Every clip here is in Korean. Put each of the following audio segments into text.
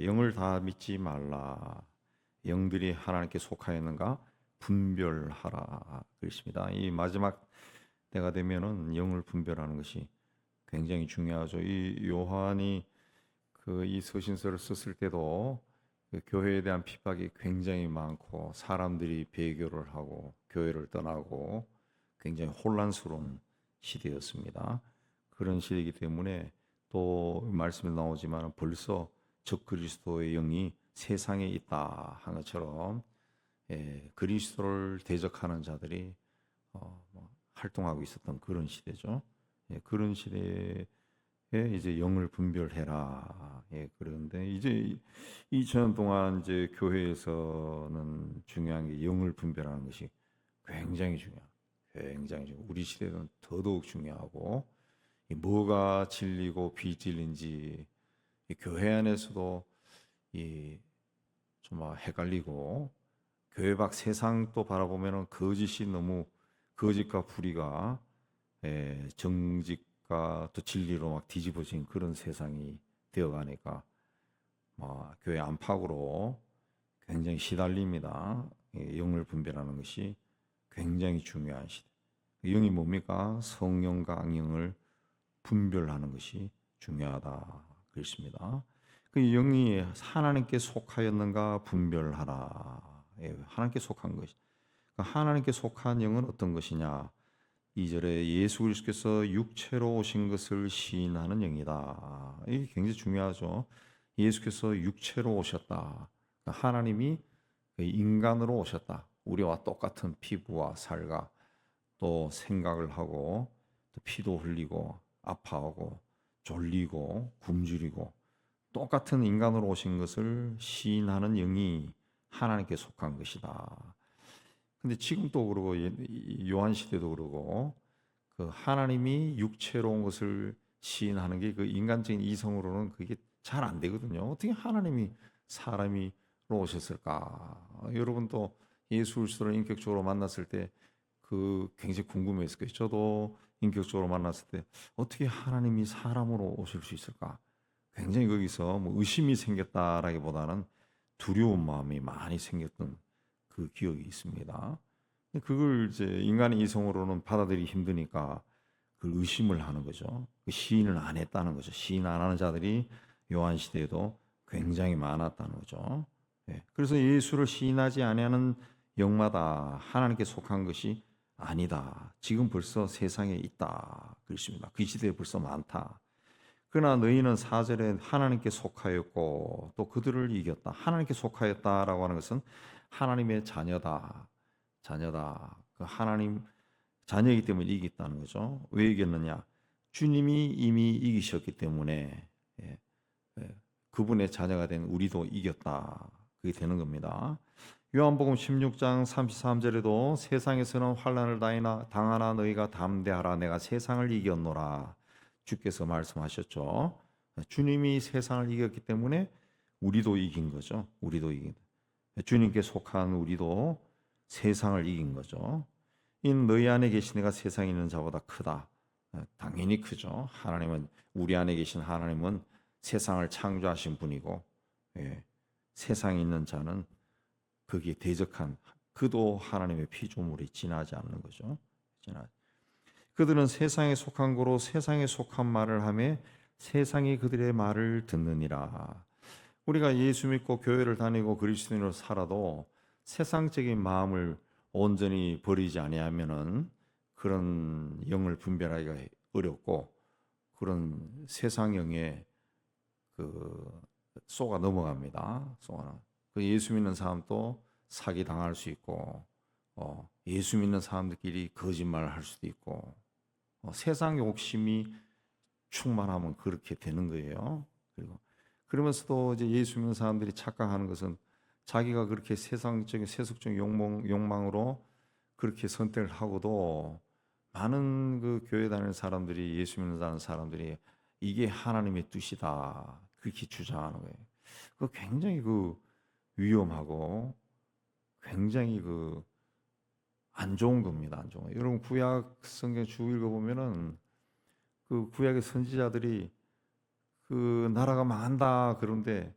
영을 다 믿지 말라. 영들이 하나님께 속하였는가 분별하라 그랬습니다. 이 마지막 때가 되면은 영을 분별하는 것이 굉장히 중요하죠. 이 요한이 이 서신서를 썼을 때도 교회에 대한 핍박이 굉장히 많고 사람들이 배교를 하고 교회를 떠나고 굉장히 혼란스러운 시대였습니다. 그런 시대이기 때문에 또 말씀에 나오지만 벌써 적그리스도의 영이 세상에 있다 한 것처럼 그리스도를 대적하는 자들이 활동하고 있었던 그런 시대죠. 그런 시대에 이제 영을 분별해라. 그런데 이제 2000년 동안 이제 교회에서는 중요한 게 영을 분별하는 것이 굉장히 중요해요. 굉장히 중요해요. 우리 시대는 더더욱 중요하고 이 뭐가 진리고 비진리인지 이 교회 안에서도 좀 헷갈리고 교회 밖 세상 또 바라보면은 거짓이 너무 거짓과 불의가 정직과 또 진리로 막 뒤집어진 그런 세상이 되어가니까 교회 안팎으로 굉장히 시달립니다. 영을 분별하는 것이 굉장히 중요한 시대. 영이 뭡니까? 성령과 악령을 분별하는 것이 중요하다 그랬습니다. 그 영이 하나님께 속하였는가 분별하라. 하나님께 속한 것이. 하나님께 속한 영은 어떤 것이냐? 2절에 예수 그리스도께서 육체로 오신 것을 시인하는 영이다. 이게 굉장히 중요하죠. 예수께서 육체로 오셨다. 하나님이 인간으로 오셨다. 우리와 똑같은 피부와 살과 또 생각을 하고 또 피도 흘리고 아파하고 졸리고 굶주리고 똑같은 인간으로 오신 것을 시인하는 영이 하나님께 속한 것이다. 근데 지금도 그러고 요한 시대도 그러고 그 하나님이 육체로 온 것을 시인하는 게 그 인간적인 이성으로는 그게 잘 안 되거든요. 어떻게 하나님이 사람이로 오셨을까? 여러분도 예수 그리스도를 인격적으로 만났을 때 굉장히 궁금했을 거예요. 저도 인격적으로 만났을 때 어떻게 하나님이 사람으로 오실 수 있을까? 굉장히 거기서 뭐 의심이 생겼다라기보다는 두려운 마음이 많이 생겼던 그 기억이 있습니다. 그걸 이제 인간의 이성으로는 받아들이기 힘드니까 그 의심을 하는 거죠. 그 시인을 안 했다는 거죠. 시인 안 하는 자들이 요한 시대에도 굉장히 많았다는 거죠. 그래서 예수를 시인하지 아니하는 영마다 하나님께 속한 것이 아니다. 지금 벌써 세상에 있다. 그렇습니다. 그 시대에 벌써 많다. 그러나 너희는 4절에 하나님께 속하였고 또 그들을 이겼다. 하나님께 속하였다라고 하는 것은 하나님의 자녀다. 자녀다. 그 하나님 자녀이기 때문에 이겼다는 거죠. 왜 이겼느냐? 주님이 이미 이기셨기 때문에 그분의 자녀가 된 우리도 이겼다. 그게 되는 겁니다. 요한복음 16장 33절에도 세상에서는 환난을 당하나 너희가 담대하라. 내가 세상을 이겼노라. 주께서 말씀하셨죠. 주님이 세상을 이겼기 때문에 우리도 이긴 거죠. 우리도 이긴. 주님께 속한 우리도 세상을 이긴 거죠. 이 너희 안에 계신 이가 세상에 있는 자보다 크다. 당연히 크죠. 하나님은 우리 안에 계신 하나님은 세상을 창조하신 분이고 세상에 있는 자는 거기에 대적한 그도 하나님의 피조물이 지나지 않는 거죠. 그들은 세상에 속한 거로 세상에 속한 말을 하며 세상이 그들의 말을 듣느니라. 우리가 예수 믿고 교회를 다니고 그리스도인으로 살아도 세상적인 마음을 온전히 버리지 아니하면은 그런 영을 분별하기가 어렵고 그런 세상 영에 쏘가 넘어갑니다. 그 예수 믿는 사람도 사기 당할 수 있고 예수 믿는 사람들끼리 거짓말을 할 수도 있고 세상 욕심이 충만하면 그렇게 되는 거예요. 그리고 그러면서도 이제 예수 믿는 사람들이 착각하는 것은 자기가 그렇게 세상적인 세속적인 욕망으로 그렇게 선택을 하고도 많은 그 교회 다니는 사람들이 예수 믿는 사람들이 이게 하나님의 뜻이다 그렇게 주장하는 거예요. 그 굉장히 위험하고 굉장히 안 좋은 겁니다. 안 좋은 거예요. 여러분 구약 성경 쭉 읽어보면은 그 구약의 선지자들이 그 나라가 망한다 그런데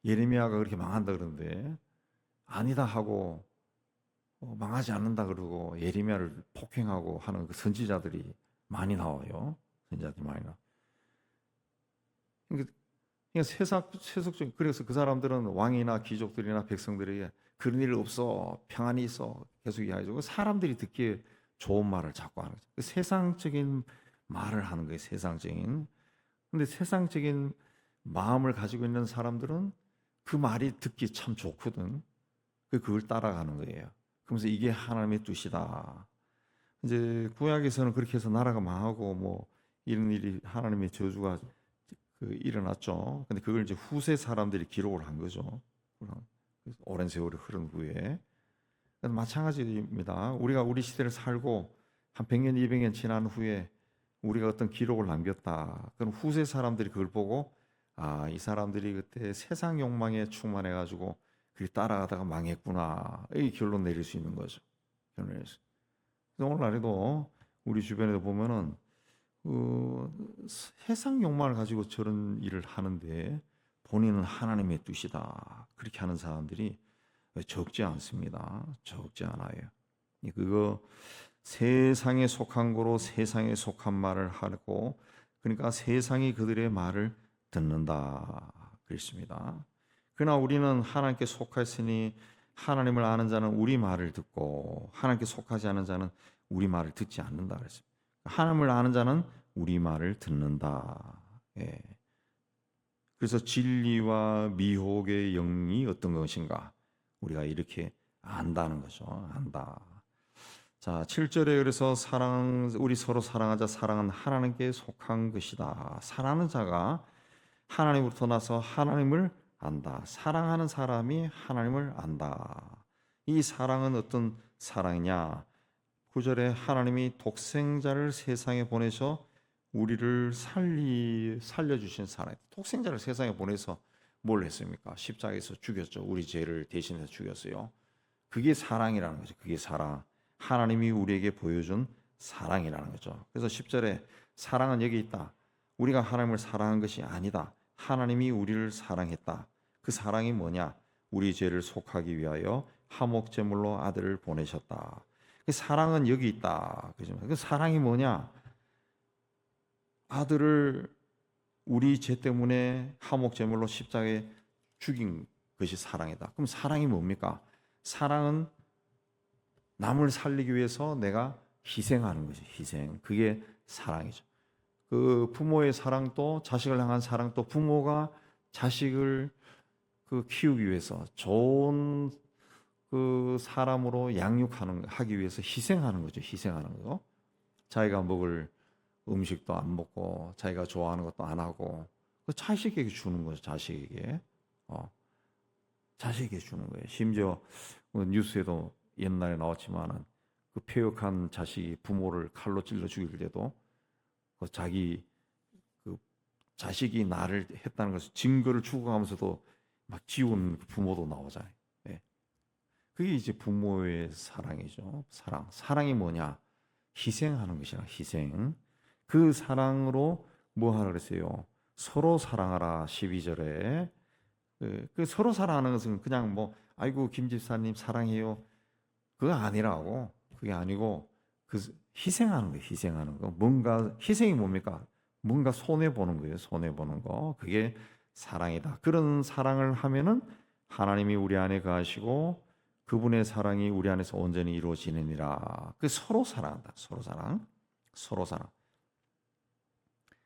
예레미야가 그렇게 망한다 그러는데 아니다 하고 망하지 않는다 그러고 예레미야를 폭행하고 하는 그 선지자들이 많이 나와요. 선지자들이 많이 나와. 그러니까 세속적인, 그래서 그 사람들은 왕이나 귀족들이나 백성들에게 그런 일 없어, 평안이 있어 계속 이야기하고 사람들이 듣기에 좋은 말을 자꾸 하는 거죠. 그 세상적인 말을 하는 거예요. 세상적인. 근데 세상적인 마음을 가지고 있는 사람들은 그 말이 듣기 참 좋거든. 그걸 따라가는 거예요. 그러면서 이게 하나님의 뜻이다. 이제 구약에서는 그렇게 해서 나라가 망하고 뭐 이런 일이 하나님의 저주가 일어났죠. 근데 그걸 이제 후세 사람들이 기록을 한 거죠. 오랜 세월이 흐른 후에. 마찬가지입니다. 우리가 우리 시대를 살고 한 100년, 200년 지난 후에 우리가 어떤 기록을 남겼다. 그럼 후세 사람들이 그걸 보고 아, 이 사람들이 그때 세상 욕망에 충만해 가지고 그게 따라가다가 망했구나. 이 결론 내릴 수 있는 거죠. 결론 내릴 수. 오늘날에도 우리 주변에도 보면은 세상 욕망을 가지고 저런 일을 하는데 본인은 하나님의 뜻이다. 그렇게 하는 사람들이 적지 않습니다. 적지 않아요. 그거 세상에 속한 거로 세상에 속한 말을 하고 그러니까 세상이 그들의 말을 듣는다. 그렇습니다. 그러나 우리는 하나님께 속하였으니 하나님을 아는 자는 우리 말을 듣고 하나님께 속하지 않은 자는 우리 말을 듣지 않는다 그랬습니다. 하나님을 아는 자는 우리 말을 듣는다. 예. 그래서 진리와 미혹의 영이 어떤 것인가 우리가 이렇게 안다는 거죠. 안다. 자, 7절에 그래서 우리 서로 사랑하자. 사랑은 하나님께 속한 것이다. 사랑하는 자가 하나님으로부터 나서 하나님을 안다. 사랑하는 사람이 하나님을 안다. 이 사랑은 어떤 사랑이냐? 9절에 하나님이 독생자를 세상에 보내서 우리를 살려주신 사랑. 독생자를 세상에 보내서 뭘 했습니까? 십자가에서 죽였죠. 우리 죄를 대신해서 죽였어요. 그게 사랑이라는 거죠. 그게 사랑. 하나님이 우리에게 보여준 사랑이라는 거죠. 그래서 10절에 사랑은 여기 있다. 우리가 하나님을 사랑한 것이 아니다. 하나님이 우리를 사랑했다. 그 사랑이 뭐냐? 우리 죄를 속하기 위하여 화목제물로 아들을 보내셨다. 그 사랑은 여기 있다. 그 사랑이 뭐냐? 아들을 우리 죄 때문에 화목제물로 십자가에 죽인 것이 사랑이다. 그럼 사랑이 뭡니까? 사랑은 남을 살리기 위해서 내가 희생하는 거지. 희생. 그게 사랑이죠. 그 부모의 사랑도 자식을 향한 사랑도 부모가 자식을 키우기 위해서 좋은 그 사람으로 하기 위해서 희생하는 거죠. 희생하는 거. 자기가 먹을 음식도 안 먹고 자기가 좋아하는 것도 안 하고 그 자식에게 주는 거죠. 자식에게. 자식에게 주는 거예요. 심지어 뉴스에도 옛날에 나왔지만은 그 폐역한 자식이 부모를 칼로 찔러 죽일 때도 그 자식이 나를 했다는 것을 증거를 추구하면서도 막 지운 부모도 나오잖아요. 네. 그게 이제 부모의 사랑이죠. 사랑이 뭐냐? 희생하는 것이라. 희생. 그 사랑으로 뭐 하라 그랬어요? 서로 사랑하라. 12절에 그 서로 사랑하는 것은 그냥 뭐 아이고 김 집사님 사랑해요. 그거 아니라고. 그게 아니고 그 희생하는 거예요. 희생하는 거. 뭔가 희생이 뭡니까? 뭔가 손해 보는 거예요. 손해 보는 거. 그게 사랑이다. 그런 사랑을 하면은 하나님이 우리 안에 거하시고 그분의 사랑이 우리 안에서 온전히 이루어지느니라. 그 서로 사랑한다. 서로 사랑. 서로 사랑.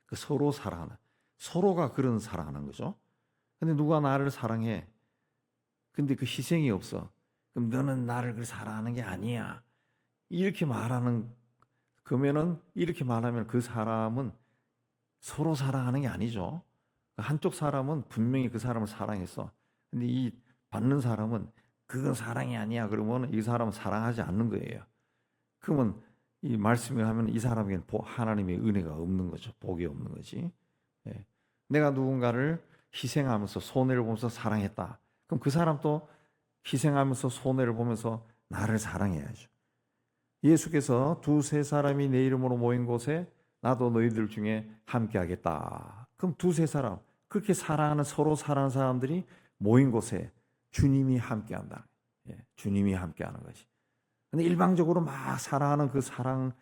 그 서로 사랑하는. 서로가 그런 사랑하는 거죠. 근데 누가 나를 사랑해? 근데 그 희생이 없어. 그럼 너는 나를 그 사랑하는 게 아니야. 이렇게 말하는 그러면은 이렇게 말하면 그 사람은 서로 사랑하는 게 아니죠. 한쪽 사람은 분명히 그 사람을 사랑했어. 근데 이 받는 사람은 그건 사랑이 아니야. 그러면 이 사람은 사랑하지 않는 거예요. 그러면 이 말씀을 하면 이 사람에게는 하나님의 은혜가 없는 거죠. 복이 없는 거지. 예. 내가 누군가를 희생하면서 손해를 보면서 사랑했다. 그럼 그 사람도 희생하면서 손해를 보면서 나를 사랑해야죠. 예수께서 두세 사람이 내 이름으로 모인 곳에 나도 너희들 중에 함께 하겠다. 그럼 두세 사람, 그렇게 사랑하는 서로 사랑하는 사람들이 모인 곳에 주님이 함께한다. 예, 주님이 함께하는 것이. 근데 일방적으로 막 사랑하는 그 사랑에는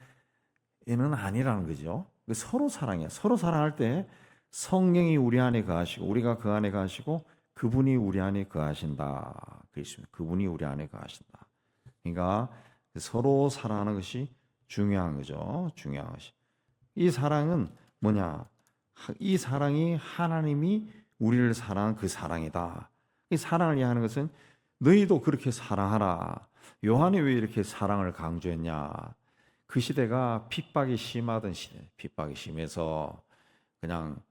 아니라는 거죠. 서로 사랑해요. 서로 사랑할 때 성령이 우리 안에 거하시고 우리가 그 안에 거하시고 그분이 우리 안에 거하신다. 그렇습니다. 그분이 우리 안에 거하신다. 그러니까 서로 사랑하는 것이 중요한 거죠. 중요한 것이. 이 사랑은 뭐냐? 이 사랑이 하나님이 우리를 사랑한 그 사랑이다. 이 사랑을 이해하는 것은 너희도 그렇게 사랑하라. 요한이 왜 이렇게 사랑을 강조했냐? 그 시대가 핍박이 심하던 시대. 핍박이 심해서 그냥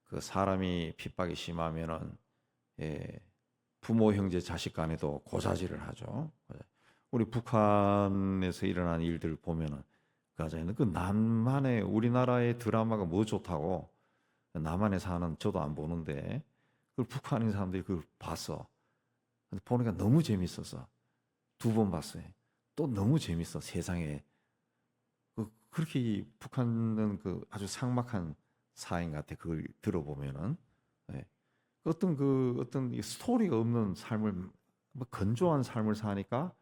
그 사람이 핍박이 심하면은 부모, 형제, 자식 간에도 고자질을 하죠. 우리 북한에서 일어난 일들 보면은 그 남한의 우리나라의 드라마가 뭐 좋다고 남한에 사는 저도 안 보는데 그 북한인 사람들이 그걸 봤어. 보니까 너무 재밌어서 2번 봤어요. 또 너무 재밌어. 세상에 그렇게 북한은 그 아주 삭막한 사인 같아. 그걸 들어보면은 어떤 스토리가 없는 삶을 뭐 건조한 삶을 사니까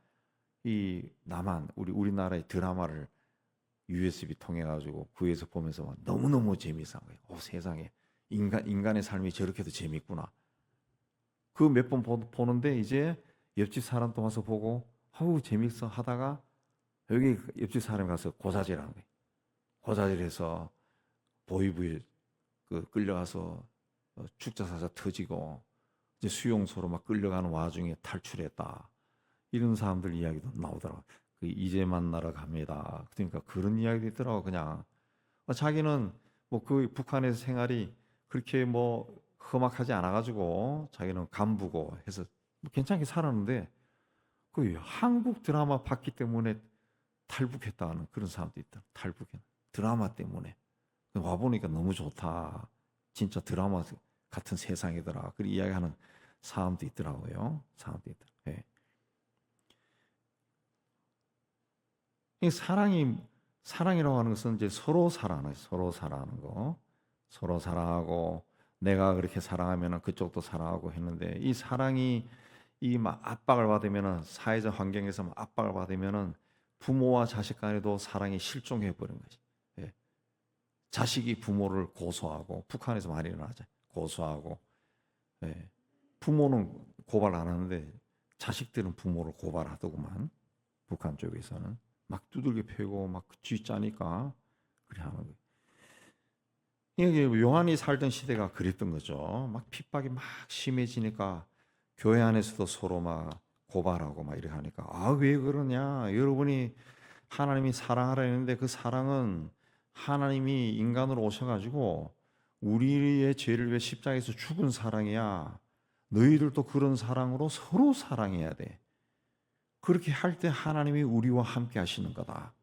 이 남한 우리나라의 드라마를 USB 통해 가지고 구해서 보면서 막 너무너무 재미있어 거예요. 세상에 인간의 삶이 저렇게도 재밌구나. 그 몇 번 보는데 이제 옆집 사람도 와서 보고 아우 재밌어 하다가 여기 옆집 사람이 가서 고자질하는 거예요. 고자질해서 보이부에 끌려가서 축자사자 터지고 이제 수용소로 막 끌려가는 와중에 탈출했다. 이런 사람들 이야기도 나오더라고요. 이제 만나러 갑니다. 그러니까 그런 이야기도 있더라고. 그냥 자기는 뭐 그 북한에서 생활이 그렇게 뭐 험악하지 않아가지고 자기는 간부고 해서 뭐 괜찮게 살았는데 그 한국 드라마 봤기 때문에 탈북했다는 그런 사람도 있다. 탈북해 드라마 때문에 와 보니까 너무 좋다. 진짜 드라마 같은 세상이더라. 그런 이야기하는 사람도 있더라고요. 사람도 있다. 예. 이 사랑이라고 하는 것은 이제 서로 사랑하는 거, 서로 사랑하고 내가 그렇게 사랑하면 그쪽도 사랑하고 했는데 이 사랑이 이 막 압박을 받으면은 사회적 환경에서 막 압박을 받으면은 부모와 자식 간에도 사랑이 실종해 버린 거지. 예. 자식이 부모를 고소하고 북한에서 많이 일어나죠. 고소하고 예. 부모는 고발 안 하는데 자식들은 부모를 고발하더구만. 북한 쪽에서는 막 두들겨 패고 막 쥐 짜니까 그래 하는 거예요. 이게 요한이 살던 시대가 그랬던 거죠. 막 핍박이 막 심해지니까 교회 안에서도 서로 막 고발하고 막 이렇게 하니까 왜 그러냐? 여러분이 하나님이 사랑하라 했는데 그 사랑은 하나님이 인간으로 오셔가지고 우리의 죄를 위해 십자가에서 죽은 사랑이야. 너희들도 그런 사랑으로 서로 사랑해야 돼. 그렇게 할 때 하나님이 우리와 함께 하시는 거다.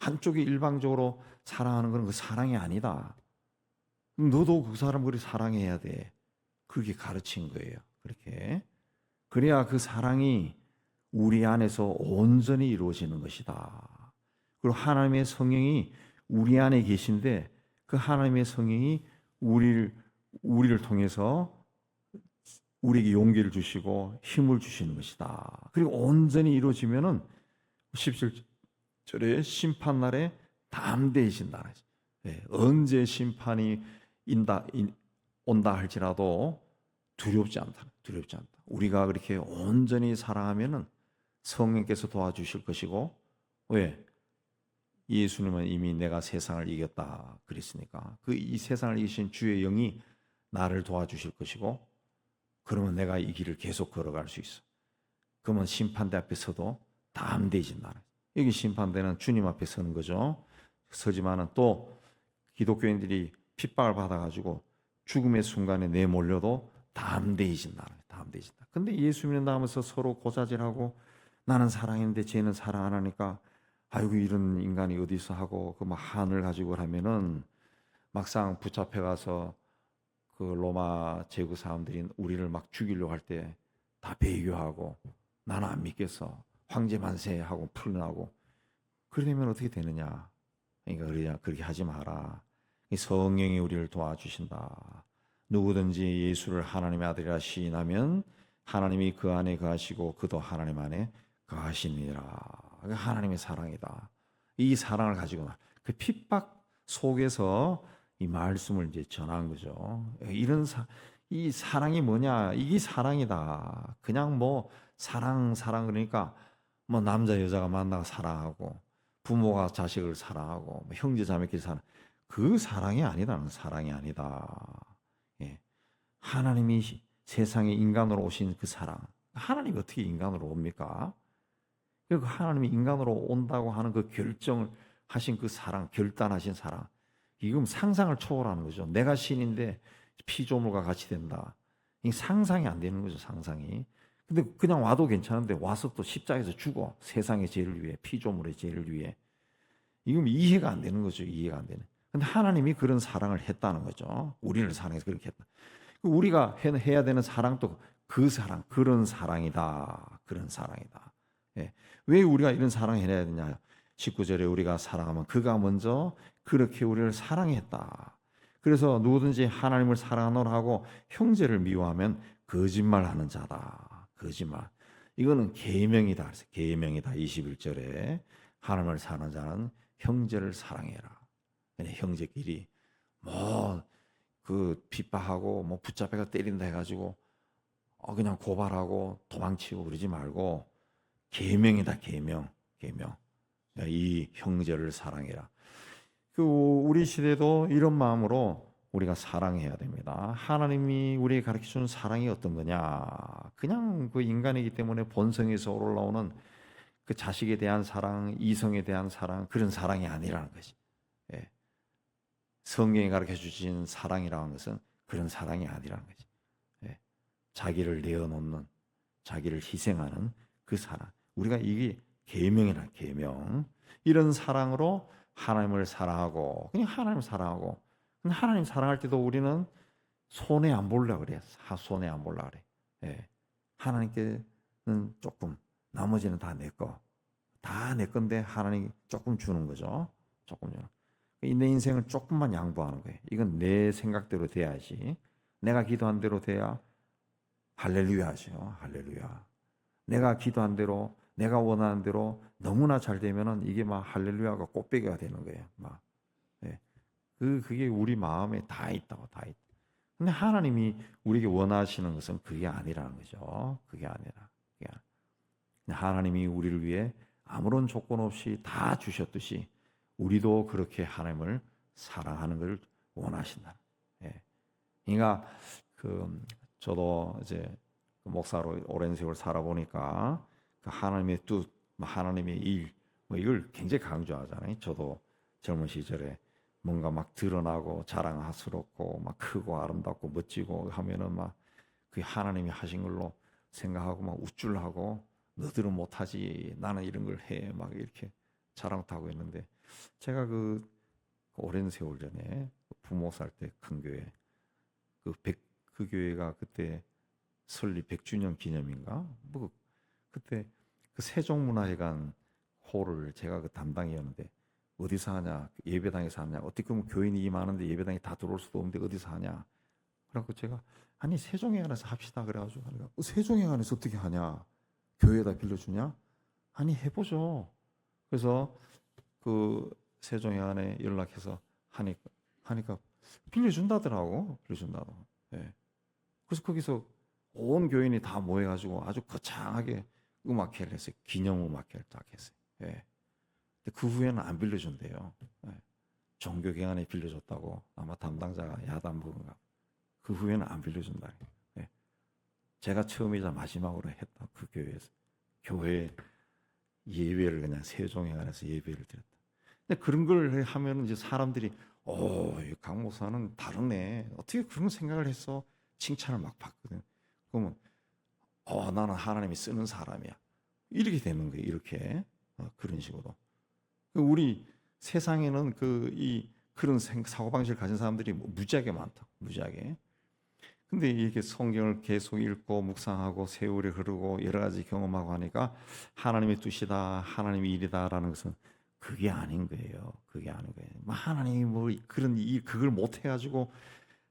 한쪽이 일방적으로 사랑하는 건 그 사랑이 아니다. 너도 그 사람 그렇게 사랑해야 돼. 그렇게 가르친 거예요. 그렇게. 그래야 그 사랑이 우리 안에서 온전히 이루어지는 것이다. 그리고 하나님의 성령이 우리 안에 계신데 그 하나님의 성령이 우리를 통해서 우리에게 용기를 주시고 힘을 주시는 것이다. 그리고 온전히 이루어지면은 17절에 심판날에 담대해진다. 언제 심판이 온다 할지라도 두렵지 않다. 우리가 그렇게 온전히 사랑하면은 성령께서 도와주실 것이고 왜? 예수님은 이미 내가 세상을 이겼다 그랬으니까 이 세상을 이기신 주의 영이 나를 도와주실 것이고 그러면 내가 이 길을 계속 걸어갈 수 있어. 그러면 심판대 앞에 서도 담대해진다. 여기 심판대는 주님 앞에 서는 거죠. 서지만은 또 기독교인들이 핍박을 받아가지고 죽음의 순간에 내몰려도 담대해진다. 근데 예수 믿는다면서 서로 고자질하고 나는 사랑했는데 쟤는 사랑 안 하니까 아이고 이런 인간이 어디서 하고 그 막 한을 가지고 하면은 막상 붙잡혀 가서 그 로마 제국 사람들이 우리를 막 죽이려고 할 때 다 배교하고 나는 안 믿겠어. 황제 만세하고 풀나고 그러면 어떻게 되느냐? 그러니까 그렇게 하지 마라. 이 성령이 우리를 도와주신다. 누구든지 예수를 하나님의 아들이라 시인하면 하나님이 그 안에 거하시고 그도 하나님 안에 거하시니라. 하나님의 사랑이다. 이 사랑을 가지고 그 핍박 속에서 이 말씀을 이제 전한 거죠. 이 사랑이 뭐냐? 이게 사랑이다. 그냥 뭐 사랑 그러니까 뭐 남자 여자가 만나서 사랑하고 부모가 자식을 사랑하고 뭐 형제 자매끼리 사랑, 그 사랑이 아니다는, 사랑이 아니다. 예. 하나님이 세상에 인간으로 오신 그 사랑, 하나님이 어떻게 인간으로 옵니까? 그 하나님이 인간으로 온다고 하는 그 결정을 하신 그 사랑, 결단하신 사랑, 이건 상상을 초월하는 거죠. 내가 신인데 피조물과 같이 된다. 이 상상이 안 되는 거죠, 상상이. 근데 그냥 와도 괜찮은데 와서 또 십자가에서 죽어. 세상의 죄를 위해, 피조물의 죄를 위해. 이건 이해가 안 되는 거죠, 이해가 안 되는. 근데 하나님이 그런 사랑을 했다는 거죠. 우리를 사랑해서 그렇게 했다. 우리가 해야 되는 사랑도 그 사랑, 그런 사랑이다. 그런 사랑이다. 예. 왜 우리가 이런 사랑을 해야 되냐? 19절에 우리가 사랑하면 그가 먼저 그렇게 우리를 사랑했다. 그래서 누구든지 하나님을 사랑하노라 하고 형제를 미워하면 거짓말하는 자다. 거짓말. 이거는 계명이다. 그래서 계명이다. 21절에 하나님을 사랑하는 자는 형제를 사랑해라. 형제끼리 뭐 그 핍박하고 뭐 붙잡혀가 때린다 해가지고 그냥 고발하고 도망치고 그러지 말고 계명이다. 계명. 이 형제를 사랑해라. 우리 시대도 이런 마음으로 우리가 사랑해야 됩니다. 하나님이 우리에게 가르쳐주는 사랑이 어떤 거냐? 그냥 그 인간이기 때문에 본성에서 올라오는 그 자식에 대한 사랑, 이성에 대한 사랑, 그런 사랑이 아니라는 것이. 예. 성경이 가르쳐주신 사랑이라는 것은 그런 사랑이 아니라는 거지. 예. 자기를 내어놓는, 자기를 희생하는 그 사랑. 우리가 이게 계명이라, 계명. 이런 사랑으로 하나님을 사랑하고, 그냥 하나님을 사랑하고, 하나님 사랑할 때도 우리는 손해 안 보려고 그래. 손해 안 보려고 그래. 예. 하나님께는 조금, 나머지는 다 내 거. 다 내 건데 하나님 조금 주는 거죠. 조금 주는. 내 인생을 조금만 양보하는 거예요. 이건 내 생각대로 돼야지. 내가 기도한 대로 돼야 할렐루야죠. 할렐루야. 내가 기도한 대로, 내가 원하는 대로 너무나 잘 되면은 이게 막 할렐루야가 꽃배기가 되는 거예요. 막. 예. 그게 우리 마음에 다 있다고, 다 있다. 근데 하나님이 우리에게 원하시는 것은 그게 아니라는 거죠. 그게 아니라. 하나님이 우리를 위해 아무런 조건 없이 다 주셨듯이 우리도 그렇게 하나님을 사랑하는 걸 원하신다. 예. 그러니까 저도 이제 목사로 오랜 세월 살아보니까 그 하나님의 뜻, 하나님의 일, 뭐 이걸 굉장히 강조하잖아요. 저도 젊은 시절에 뭔가 막 드러나고 자랑스럽고 막 크고 아름답고 멋지고 하면은 막 그 하나님이 하신 걸로 생각하고 막 우쭐하고 너들은 못하지, 나는 이런 걸 해, 막 이렇게 자랑도 하고 있는데, 제가 그 오랜 세월 전에 부모 살 때 큰 교회, 그 교회가 그때 설립 100주년 기념인가? 뭐 그때 그 세종문화회관 홀을 제가 그 담당이었는데, 어디서 하냐? 예배당에서 하냐? 어떻게 보면 교인이 많은데 예배당에 다 들어올 수도 없는데 어디서 하냐? 그래갖고 제가 아니 세종회관에서 합시다 그래가지고 하니까 세종회관에서 어떻게 하냐? 교회에다 빌려주냐? 아니 해보죠. 그래서 그 세종회관에 연락해서 하니까 빌려준다더라고. 예. 그래서 거기서 온 교인이 다 모여가지고 아주 거창하게 음악회를 했어요. 기념 음악회를 딱 했어요. 예. 근데 그 후에는 안 빌려준대요. 예. 종교기관에 빌려줬다고 아마 담당자가 야단부인가. 그 후에는 안 빌려준다. 예. 제가 처음이자 마지막으로 했다. 그 교회에서. 교회 예배를 그냥 세종회관에서 예배를 드렸다. 근데 그런 걸 하면 이제 사람들이 강 목사는 다르네. 어떻게 그런 생각을 했어? 칭찬을 막 받거든. 그러면 나는 하나님이 쓰는 사람이야. 이렇게 되는 거예요. 이렇게 그런 식으로. 우리 세상에는 그런 사고방식을 가진 사람들이 무지하게 많다. 무지하게. 근데 이렇게 성경을 계속 읽고 묵상하고 세월이 흐르고 여러 가지 경험하고 하니까 하나님의 뜻이다, 하나님의 일이다라는 것은 그게 아닌 거예요. 그게 아닌 거예요. 하나님이 그걸 못 해가지고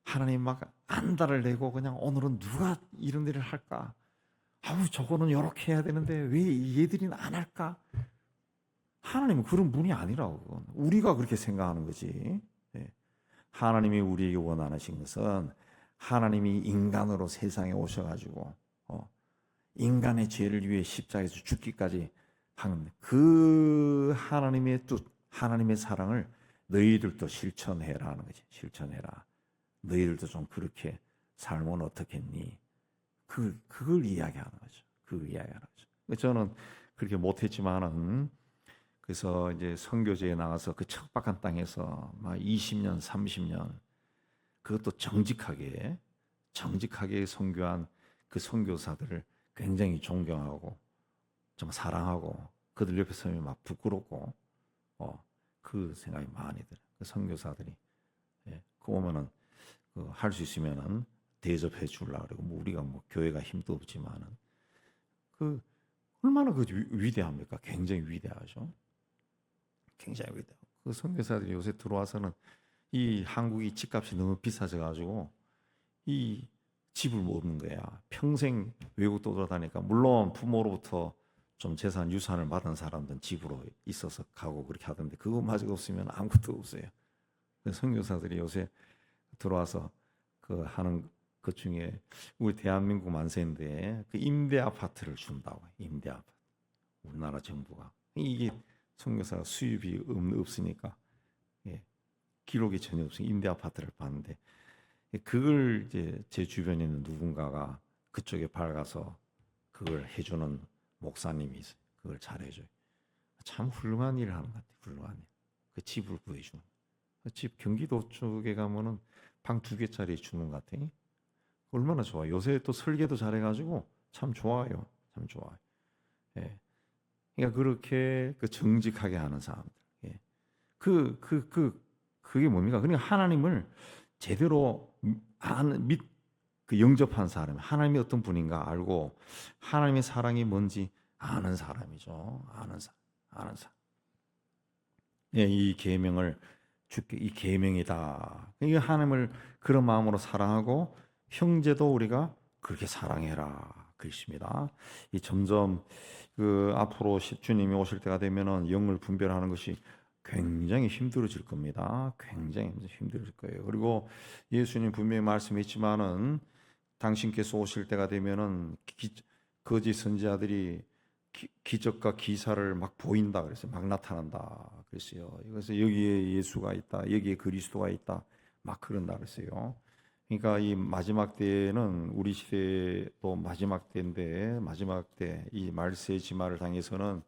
하나님 막 안달을 내고 그냥 오늘은 누가 이런 일을 할까? 아우 저거는 이렇게 해야 되는데 왜 얘들이는 안 할까? 하나님은 그런 분이 아니라고. 그건. 우리가 그렇게 생각하는 거지. 예. 하나님이 우리에게 원하신 것은 하나님이 인간으로 세상에 오셔가지고 인간의 죄를 위해 십자가에서 죽기까지 하는 그 하나님의 뜻, 하나님의 사랑을 너희들도 실천해라는 거지. 실천해라. 너희들도 좀 그렇게 살면 어떻겠니? 그걸 이야기하는 거죠. 그걸 이야기하는 거죠. 저는 그렇게 못했지만은 그래서 이제 선교제에 나가서 그 척박한 땅에서 막 20년, 30년 그것도 정직하게 선교한 그 선교사들을 굉장히 존경하고 좀 사랑하고 그들 옆에 서면 막 부끄럽고 그 생각이 많이 들어요. 그 선교사들이 예, 그 오면은 그 할 수 있으면은 대접해 주려고 그러고 뭐 우리가 뭐 교회가 힘도 없지만은 그 얼마나 그 위대합니까? 굉장히 위대하죠. 굉장히 위대하고 그 선교사들이 요새 들어와서는 이 한국이 집값이 너무 비싸져 가지고 이 집을 못 얻는 거야. 평생 외국 돌아다니까 물론 부모로부터 좀 재산 유산을 받은 사람들은 집으로 있어서 가고 그렇게 하던데 그거마저 없으면 아무것도 없어요. 선교사들이 요새 들어와서 그 하는 것 중에 우리 대한민국 만세인데 그 임대 아파트를 준다고. 임대 아파트. 우리나라 정부가 이게 선교사가 수입이 없으니까 예, 기록이 전혀 없으니 임대 아파트를 봤는데 그걸 이제 제 주변에 있는 누군가가 그쪽에 밝아서 그걸 해주는 목사님이 있어요. 그걸 잘해줘요. 참 훌륭한 일을 하는 것 같아요. 훌륭한 일. 그 집을 구해주는. 그 집 경기도 쪽에 가면은 방 2개짜리 주는 것 같아요. 얼마나 좋아. 요새 또 설계도 잘해가지고 참 좋아요. 참 좋아요. 예. 그러니까 그렇게 그 정직하게 하는 사람들. 예. 그게 뭡니까? 그러니까 하나님을 제대로 그 영접한 사람, 하나님이 어떤 분인가 알고 하나님의 사랑이 뭔지 아는 사람이죠. 아는 사람. 예, 이 계명을 주께 이 계명이다. 이 하나님을 그런 마음으로 사랑하고 형제도 우리가 그렇게 사랑해라. 그것입니다. 이 점점 그 앞으로 주님이 오실 때가 되면은 영을 분별하는 것이 굉장히 힘들어질 겁니다. 굉장히 힘들어질 거예요. 그리고 예수님 분명히 말씀했지만은 당신께서 오실 때가 되면은 거짓 선지자들이 기적과 기사를 막 보인다 그랬어요. 막 나타난다 그랬어요. 그래서 여기에 예수가 있다, 여기에 그리스도가 있다, 막 그런다 그랬어요. 그러니까 이 마지막 때는 우리 시대도 마지막 때인데 마지막 때 이 말세의 지마를 당해서는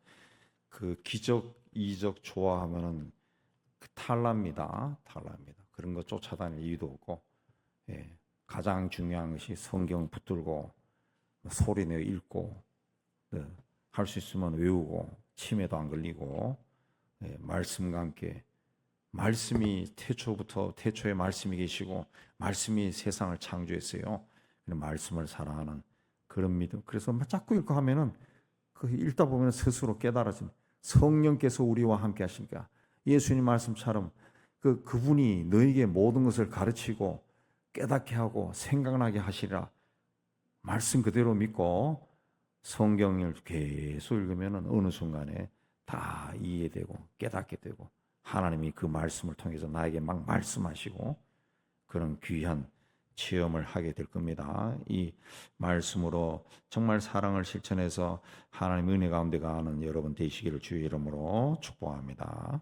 그 기적, 이적 좋아하면은 탈납니다. 그런 거 쫓아다닐 이유도 없고, 예, 가장 중요한 것이 성경 붙들고 소리내어 읽고, 네, 할 수 있으면 외우고 치매도 안 걸리고, 예, 말씀과 함께 말씀이 태초에 말씀이 계시고 말씀이 세상을 창조했어요. 말씀을 사랑하는 그런 믿음. 그래서 자꾸 읽고 하면은 그 읽다 보면 스스로 깨달아진 성령께서 우리와 함께 하시니까 예수님 말씀처럼 그분이 너에게 모든 것을 가르치고 깨닫게 하고 생각나게 하시리라. 말씀 그대로 믿고 성경을 계속 읽으면 어느 순간에 다 이해되고 깨닫게 되고 하나님이 그 말씀을 통해서 나에게 막 말씀하시고 그런 귀한 체험을 하게 될 겁니다. 이 말씀으로 정말 사랑을 실천해서 하나님 은혜 가운데 가는 여러분 되시기를 주의 이름으로 축복합니다.